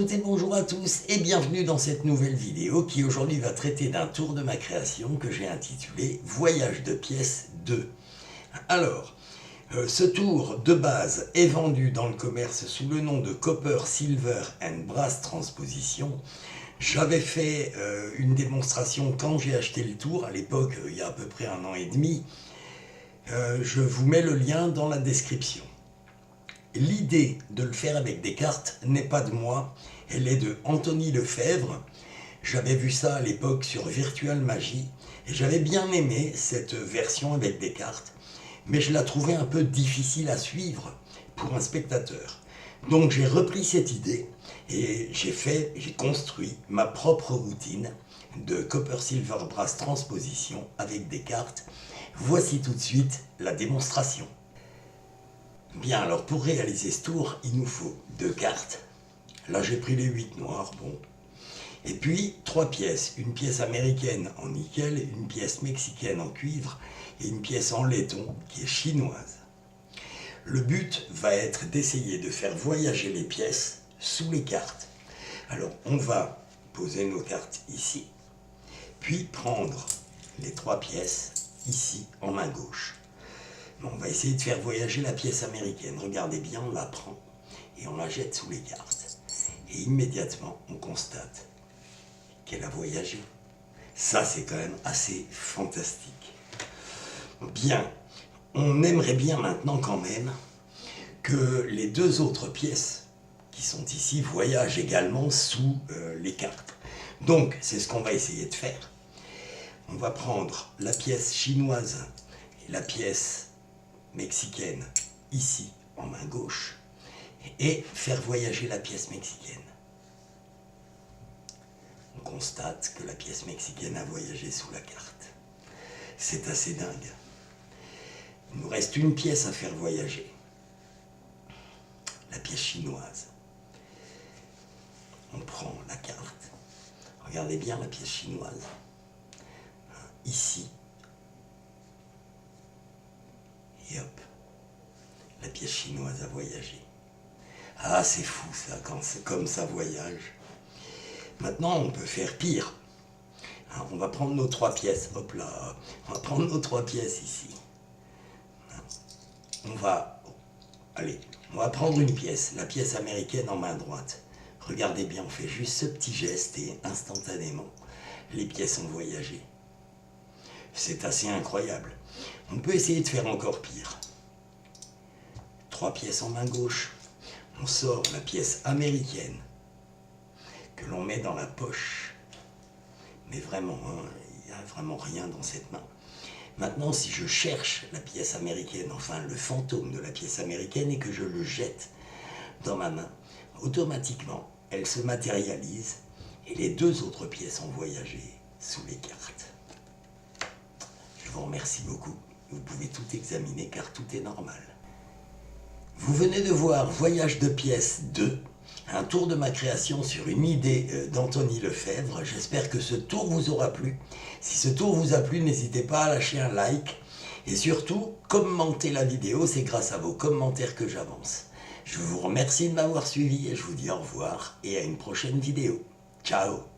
toutes et bonjour à tous et bienvenue dans cette nouvelle vidéo qui aujourd'hui va traiter d'un tour de ma création que j'ai intitulé Voyage de pièces 2. Alors, ce tour de base est vendu dans le commerce sous le nom de Copper, Silver and Brass Transposition. J'avais fait une démonstration quand j'ai acheté le tour, à l'époque il y a à peu près 1 an et demi. Je vous mets le lien dans la description. L'idée de le faire avec des cartes n'est pas de moi, elle est de Anthony Lefebvre. J'avais vu ça à l'époque sur Virtual Magie et j'avais bien aimé cette version avec des cartes, mais je la trouvais un peu difficile à suivre pour un spectateur. Donc j'ai repris cette idée et j'ai construit ma propre routine de Copper Silver Brass Transposition avec des cartes. Voici tout de suite la démonstration. Bien, alors pour réaliser ce tour, il nous faut 2 cartes. Là j'ai pris les 8 noirs, bon. Et puis 3 pièces, une pièce américaine en nickel, une pièce mexicaine en cuivre et une pièce en laiton qui est chinoise. Le but va être d'essayer de faire voyager les pièces sous les cartes. Alors on va poser nos cartes ici, puis prendre les 3 pièces ici en main gauche. On va essayer de faire voyager la pièce américaine. Regardez bien, on la prend et on la jette sous les cartes. Et immédiatement, on constate qu'elle a voyagé. Ça, c'est quand même assez fantastique. Bien, on aimerait bien maintenant quand même que les 2 autres pièces qui sont ici voyagent également sous les cartes. Donc, c'est ce qu'on va essayer de faire. On va prendre la pièce chinoise et la pièce mexicaine ici en main gauche et faire voyager la pièce mexicaine. On constate que la pièce mexicaine a voyagé sous la carte. C'est assez dingue. Il nous reste une pièce à faire voyager. La pièce chinoise. On prend la carte. Regardez bien la pièce chinoise. Ici. Et hop, la pièce chinoise a voyagé. Ah, c'est fou ça, comme ça voyage. Maintenant, on peut faire pire. Alors, on va prendre nos 3 pièces. Hop là, on va prendre nos 3 pièces ici. On va prendre une pièce, la pièce américaine en main droite. Regardez bien, on fait juste ce petit geste et instantanément, les pièces ont voyagé. C'est assez incroyable. On peut essayer de faire encore pire. 3 pièces en main gauche. On sort la pièce américaine que l'on met dans la poche. Mais vraiment, il n'y a vraiment rien dans cette main. Maintenant, si je cherche la pièce américaine, enfin le fantôme de la pièce américaine, et que je le jette dans ma main, automatiquement, elle se matérialise et les 2 autres pièces ont voyagé sous les cartes. Je vous remercie beaucoup. Vous pouvez tout examiner car tout est normal. Vous venez de voir Voyage de pièces 2, un tour de ma création sur une idée d'Anthony Lefebvre. J'espère que ce tour vous aura plu. Si ce tour vous a plu, n'hésitez pas à lâcher un like et surtout, commentez la vidéo, c'est grâce à vos commentaires que j'avance. Je vous remercie de m'avoir suivi et je vous dis au revoir et à une prochaine vidéo. Ciao!